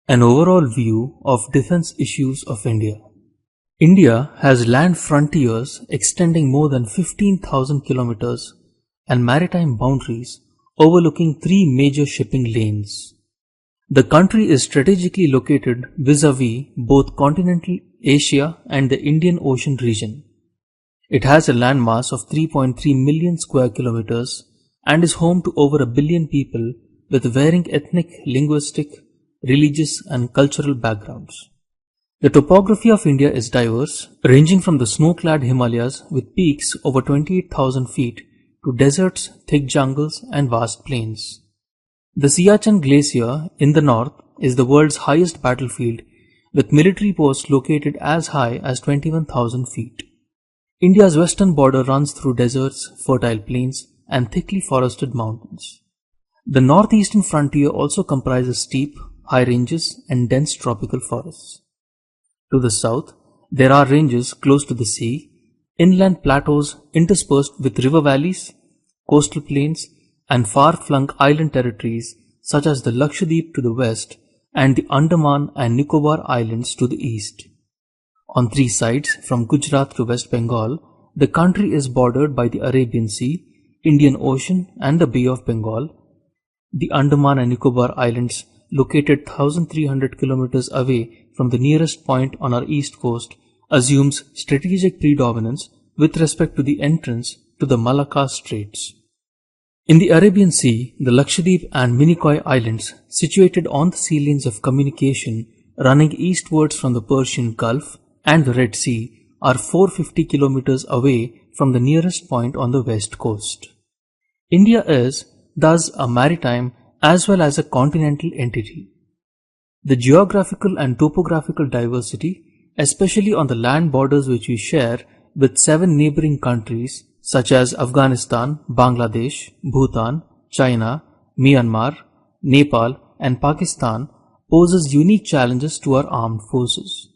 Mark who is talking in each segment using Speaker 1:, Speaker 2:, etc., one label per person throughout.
Speaker 1: An overall view of defense issues of India. India has land frontiers extending more than 15,000 kilometers and maritime boundaries overlooking three major shipping lanes. The country is strategically located vis-à-vis both continental Asia and the Indian Ocean region. It has a landmass of 3.3 million square kilometers and is home to over 1 billion people with varying ethnic, linguistic, religious and cultural backgrounds. The topography of India is diverse, ranging from the snow-clad Himalayas with peaks over 28,000 feet to deserts, thick jungles and vast plains. The Siachen Glacier in the north is the world's highest battlefield, with military posts located as high as 21,000 feet. India's western border runs through deserts, fertile plains and thickly forested mountains. The northeastern frontier also comprises steep, high ranges and dense tropical forests. To the south, there are ranges close to the sea, inland plateaus interspersed with river valleys, coastal plains, and far-flung island territories such as the Lakshadweep to the west and the Andaman and Nicobar Islands to the east. On three sides, from Gujarat to West Bengal, the country is bordered by the Arabian Sea, Indian Ocean, and the Bay of Bengal. The Andaman and Nicobar Islands, located 1,300 kilometers away from the nearest point on our east coast, assumes strategic predominance with respect to the entrance to the Malacca Straits. In the Arabian Sea, the Lakshadweep and Minicoy Islands, situated on the sea lanes of communication running eastwards from the Persian Gulf and the Red Sea, are 450 kilometers away from the nearest point on the west coast. India is, thus, a maritime as well as a continental entity. The geographical and topographical diversity, especially on the land borders which we share with 7 neighboring countries such as Afghanistan, Bangladesh, Bhutan, China, Myanmar, Nepal and Pakistan, poses unique challenges to our armed forces.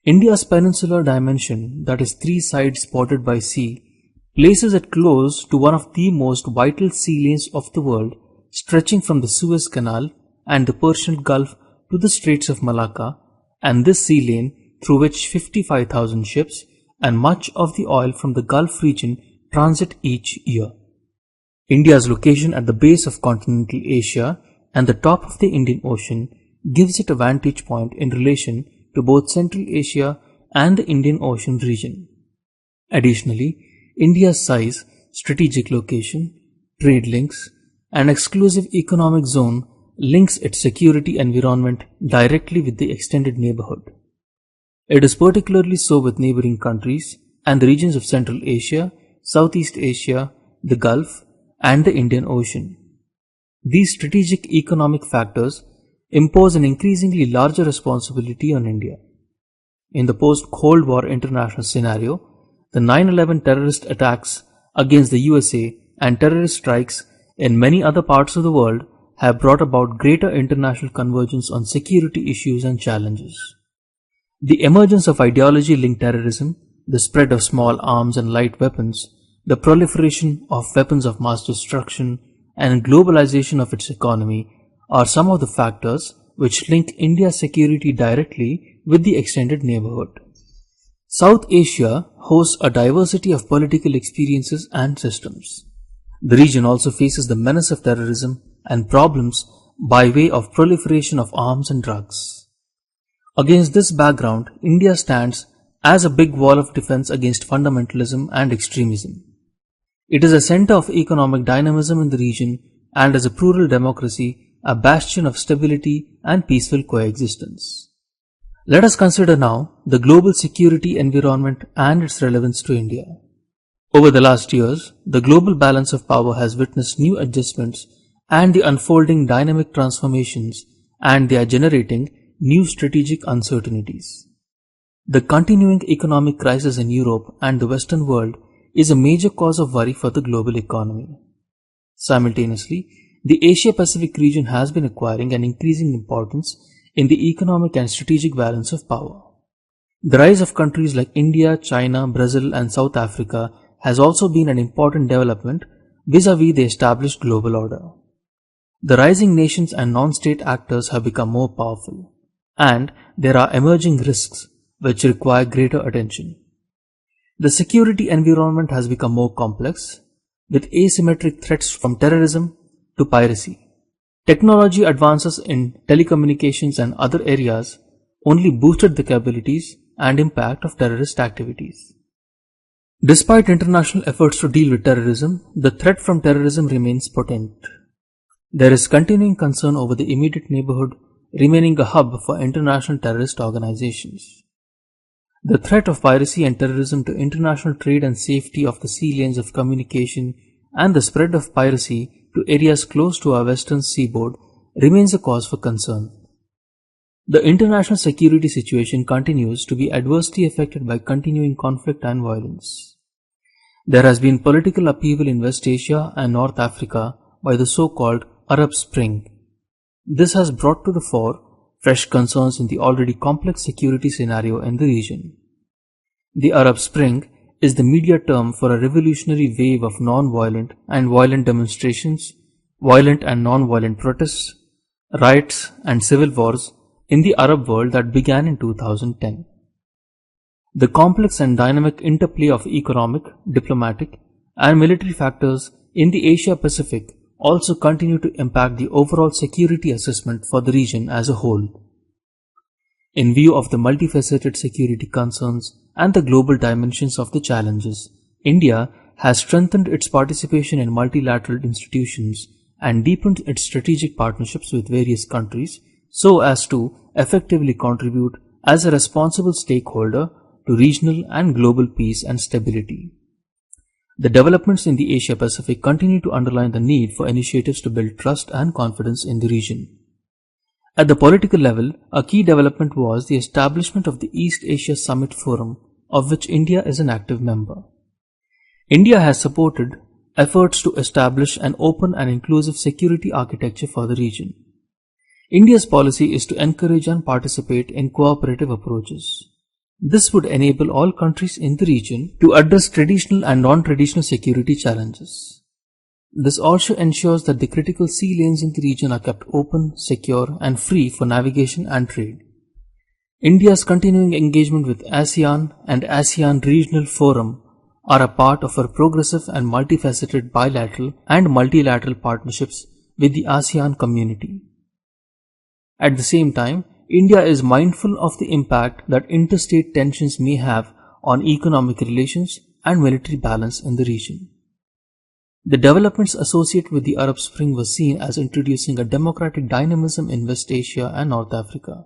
Speaker 1: India's peninsular dimension, that is 3 sides bordered by sea, places it close to one of the most vital sea lanes of the world, stretching from the Suez Canal and the Persian Gulf to the Straits of Malacca, and this sea lane through which 55,000 ships and much of the oil from the Gulf region transit each year. India's location at the base of continental Asia and the top of the Indian Ocean gives it a vantage point in relation to both Central Asia and the Indian Ocean region. Additionally, India's size, strategic location, trade links, and exclusive economic zone links its security environment directly with the extended neighborhood. It is particularly so with neighboring countries and the regions of Central Asia, Southeast Asia, the Gulf, and the Indian Ocean. These strategic economic factors impose an increasingly larger responsibility on India. In the post-Cold War international scenario, the 9/11 terrorist attacks against the USA and terrorist strikes in many other parts of the world have brought about greater international convergence on security issues and challenges. The emergence of ideology-linked terrorism, the spread of small arms and light weapons, the proliferation of weapons of mass destruction, and globalization of its economy are some of the factors which link India's security directly with the extended neighborhood. South Asia hosts a diversity of political experiences and systems. The region also faces the menace of terrorism and problems by way of proliferation of arms and drugs. Against this background, India stands as a big wall of defense against fundamentalism and extremism. It is a center of economic dynamism in the region and as a plural democracy, a bastion of stability and peaceful coexistence. Let us consider now the global security environment and its relevance to India. Over the last years, the global balance of power has witnessed new adjustments and the unfolding dynamic transformations, and they are generating new strategic uncertainties. The continuing economic crisis in Europe and the Western world is a major cause of worry for the global economy. Simultaneously, the Asia-Pacific region has been acquiring an increasing importance in the economic and strategic balance of power. The rise of countries like India, China, Brazil, and South Africa has also been an important development vis-à-vis the established global order. The rising nations and non-state actors have become more powerful, and there are emerging risks which require greater attention. The security environment has become more complex, with asymmetric threats from terrorism to piracy. Technology advances in telecommunications and other areas only boosted the capabilities and impact of terrorist activities. Despite international efforts to deal with terrorism, the threat from terrorism remains potent. There is continuing concern over the immediate neighborhood remaining a hub for international terrorist organizations. The threat of piracy and terrorism to international trade and safety of the sea lanes of communication and the spread of piracy to areas close to our western seaboard remains a cause for concern. The international security situation continues to be adversely affected by continuing conflict and violence. There has been political upheaval in West Asia and North Africa by the so-called Arab Spring. This has brought to the fore fresh concerns in the already complex security scenario in the region. The Arab Spring is the media term for a revolutionary wave of non-violent and violent demonstrations, violent and non-violent protests, riots and civil wars in the Arab world that began in 2010. The complex and dynamic interplay of economic, diplomatic and military factors in the Asia-Pacific also continue to impact the overall security assessment for the region as a whole. In view of the multifaceted security concerns and the global dimensions of the challenges, India has strengthened its participation in multilateral institutions and deepened its strategic partnerships with various countries so as to effectively contribute as a responsible stakeholder to regional and global peace and stability. The developments in the Asia-Pacific continue to underline the need for initiatives to build trust and confidence in the region. At the political level, a key development was the establishment of the East Asia Summit Forum, of which India is an active member. India has supported efforts to establish an open and inclusive security architecture for the region. India's policy is to encourage and participate in cooperative approaches. This would enable all countries in the region to address traditional and non-traditional security challenges. This also ensures that the critical sea lanes in the region are kept open, secure, and free for navigation and trade. India's continuing engagement with ASEAN and ASEAN Regional Forum are a part of our progressive and multifaceted bilateral and multilateral partnerships with the ASEAN community. At the same time, India is mindful of the impact that interstate tensions may have on economic relations and military balance in the region. The developments associated with the Arab Spring were seen as introducing a democratic dynamism in West Asia and North Africa.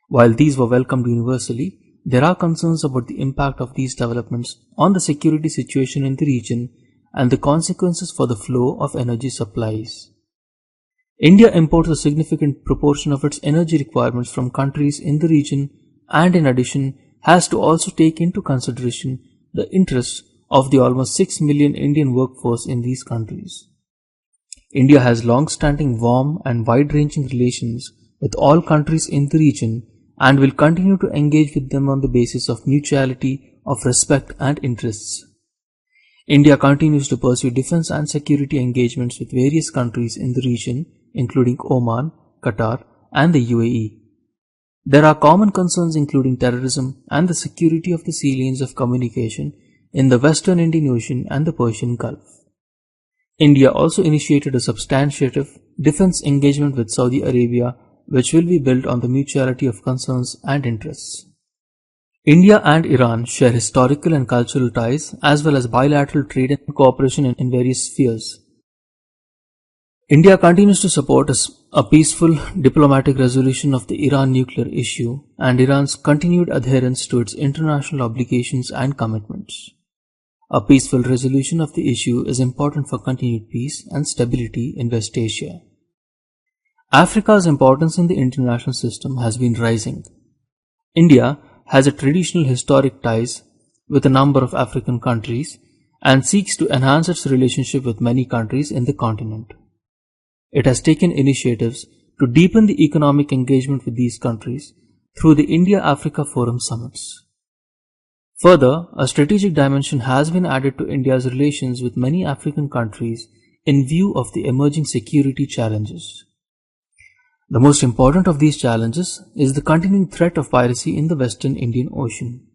Speaker 1: While these were welcomed universally, there are concerns about the impact of these developments on the security situation in the region and the consequences for the flow of energy supplies. India imports a significant proportion of its energy requirements from countries in the region and in addition has to also take into consideration the interests of the almost 6 million Indian workforce in these countries. India has long-standing warm and wide-ranging relations with all countries in the region and will continue to engage with them on the basis of mutuality, of respect and interests. India continues to pursue defense and security engagements with various countries in the region including Oman, Qatar and the UAE. There are common concerns including terrorism and the security of the sea lanes of communication in the Western Indian Ocean and the Persian Gulf. India also initiated a substantive defense engagement with Saudi Arabia which will be built on the mutuality of concerns and interests. India and Iran share historical and cultural ties as well as bilateral trade and cooperation in various spheres. India continues to support a peaceful diplomatic resolution of the Iran nuclear issue and Iran's continued adherence to its international obligations and commitments. A peaceful resolution of the issue is important for continued peace and stability in West Asia. Africa's importance in the international system has been rising. India has a traditional historic ties with a number of African countries and seeks to enhance its relationship with many countries in the continent. It has taken initiatives to deepen the economic engagement with these countries through the India-Africa Forum summits. Further, a strategic dimension has been added to India's relations with many African countries in view of the emerging security challenges. The most important of these challenges is the continuing threat of piracy in the Western Indian Ocean.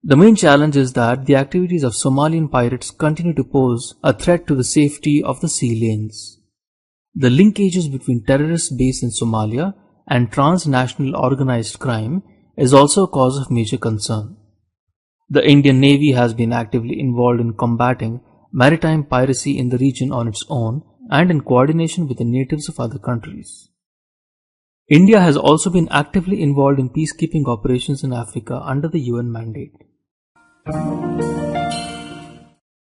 Speaker 1: The main challenge is that the activities of Somalian pirates continue to pose a threat to the safety of the sea lanes. The linkages between terrorists based in Somalia and transnational organized crime is also a cause of major concern. The Indian Navy has been actively involved in combating maritime piracy in the region on its own and in coordination with the natives of other countries. India has also been actively involved in peacekeeping operations in Africa under the UN mandate.